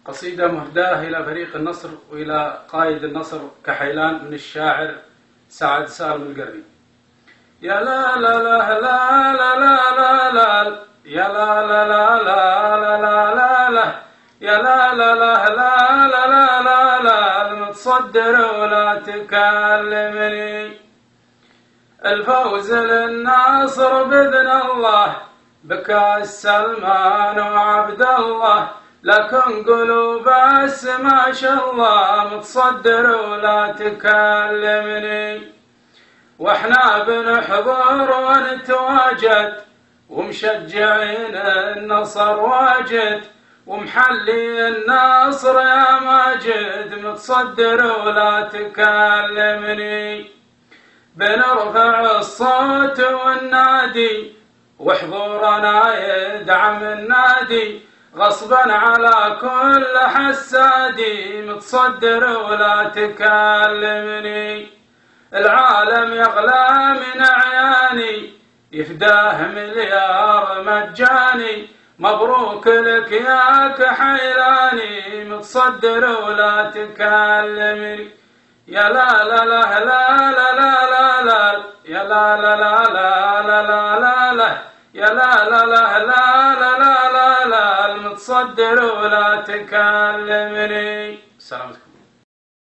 قصيدة مهداة إلى فريق النصر وإلى قائد النصر كحيلان من الشاعر سعد سالم القرني. يا لا لا لا لا لا لا لا يا لا لا لا لا لا لا لا يا لا لا لا لا لا لا لا المتصدر ولا تكلمني. الفوز للناصر بإذن الله بكاس سلمان وعبد الله، لكن قلوب بس ما شاء الله متصدر ولا تكلمني. واحنا بنحضر ونتواجد ومشجعين النصر واجد، ومحلي النصر يا ماجد متصدر ولا تكلمني. بنرفع الصوت والنادي وحضورنا يدعم النادي، غصبا على كل حسادي متصدر ولا تكلمني. العالم يغلى من عياني يفداه مليار مجاني، مبروك لك يا كحيلاني متصدر ولا تكلمني. يا لا لا لا لا لا لا لا يا لا لا لا لا لا لا لا يا لا لا لا لا لا لا لا المتصدر ولا تكلمني. السلام عليكم.